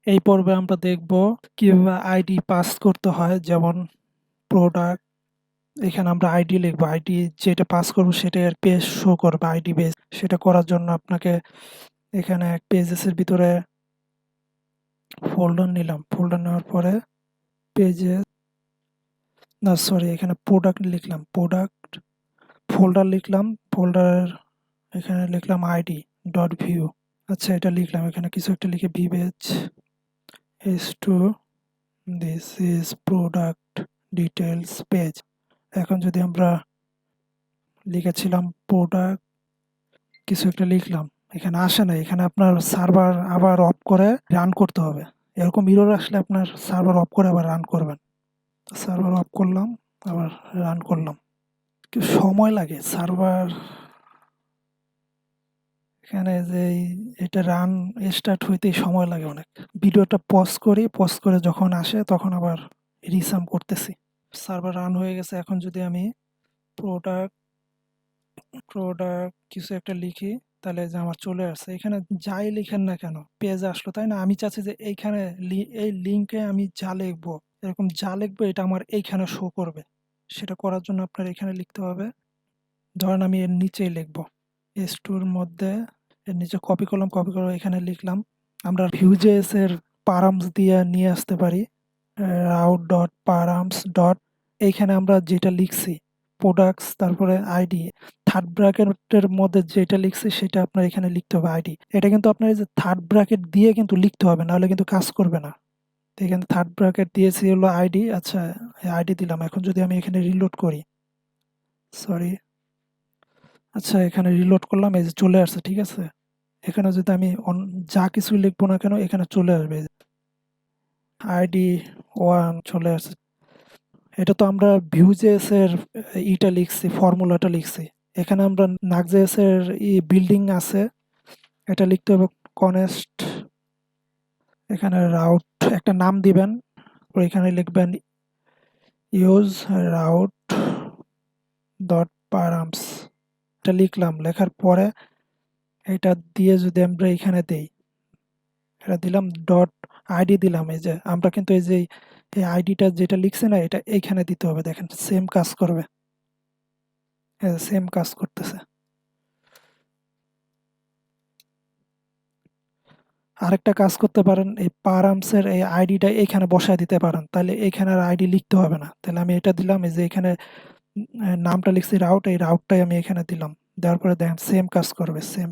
এই পর্বে আমরা দেখব কিভাবে আইডি পাস করতে হয়। যেমন প্রোডাক্ট, এখানে আমরা আইডি লিখবো, আইডি যেটা পাস করবো সেটা আর পেজ শো করবে আইডি বেস। সেটা করার জন্য আপনাকে এখানে পেজেসের ভিতরে ফোল্ডার নিলাম, ফোল্ডার নেওয়ার পরে পেজে না সরি এখানে প্রোডাক্ট লিখলাম, প্রোডাক্ট ফোল্ডার লিখলাম, ফোল্ডার এখানে লিখলাম আইডি ডট ভিউ। আচ্ছা এটা লিখলাম, এখানে কিছু একটা লিখে ভিভেজ is to this is product details page. এখন যদি আমরা লিখেছিলাম প্রোডাক্ট কিছু একটা লিখলাম, এখানে আসে না, এখানে আপনার সার্ভার আবার অফ করে রান করতে হবে। এরকম এরর আসলে আপনার সার্ভার অফ করে আবার রান করবেন। সার্ভার অফ করলাম, আবার রান করলাম, একটু সময় লাগে সার্ভার এখানে যে এটা রান স্টার্ট হইতেই সময় লাগে অনেক। ভিডিওটা পজ করি, পজ করে যখন আসে তখন আবার রিসাম করতেছি। সার্ভার রান হয়ে গেছে। এখন যদি আমি প্রোডাক্ট প্রোডাক্ট কিছু একটা লিখি তাহলে যে আমার চলে আসছে। এখানে যাই লিখেন না কেন পেজ আসলো, তাই না? আমি চাচ্ছি যে এইখানে এই লিঙ্কে আমি যা লিখবো, এরকম যা লিখবো এটা আমার এইখানে শো করবে। সেটা করার জন্য আপনার এখানে লিখতে হবে, ধরেন আমি এর নিচেই লিখবো এস টুর মধ্যে, এর নিচে কপি করলাম, কপি করে এখানে লিখলাম। আমরা ভিউজেস এর পারামস দিয়ে নিয়ে আসতে পারি, রাউট ডট পারামস ডট, এইখানে আমরা যেটা লিখছি প্রোডাক্টস তারপরে আইডি, থার্ড ব্র্যাকেটের মধ্যে যেটা লিখছি সেটা আপনার এখানে লিখতে হবে আইডি। এটা কিন্তু আপনার এই যে থার্ড ব্র্যাকেট দিয়ে কিন্তু লিখতে হবে, নাহলে কিন্তু কাজ করবে না। তো এখানে থার্ড ব্র্যাকেট দিয়েছি হলো আইডি। আচ্ছা আইডি দিলাম। এখন যদি আমি এখানে রিলোড করি, সরি, আচ্ছা এখানে রিলোড করলাম, এই যে চলে আসছে, ঠিক আছে। এখানে যদি আমি যা কিছু লিখবো না কেন এখানে চলে আসবে, আইডি ওয়ান চলে আসছে। এটা তো আমরা ভিউজেস এর ইটা লিখছি, ফর্মুলাটা লিখছি। এখানে আমরা নাক্সজেএস এর বিল্ডিং আছে, এটা লিখতে হবে কনেস্ট, এখানে রাউট একটা নাম দিবেন, এখানে লিখবেন ইউজ রাউট ডট পারামস। এটা লিখলাম, লেখার পরে এটা দিয়ে যদি আমরা এখানে দেই, এটা দিলাম ডট আইডি দিলাম, এই যে আমরা কিন্তু এই যে এই আইডিটা যেটা লিখছি না এটা এইখানে দিতে হবে। দেখেন সেম কাজ করবে, সেম কাজ করতেছে। আরেকটা কাজ করতে পারেন, এই পারামসের এই আইডিটা এখানে বসায় দিতে পারেন, তাহলে এখানে আর আইডি লিখতে হবে না। তাহলে আমি এটা দিলাম, এই যে এখানে নামটা লিখছি রাউট, এই রাউটটাই আমি এখানে দিলাম, দেওয়ার পরে দেখেন সেম কাজ করবে, সেম।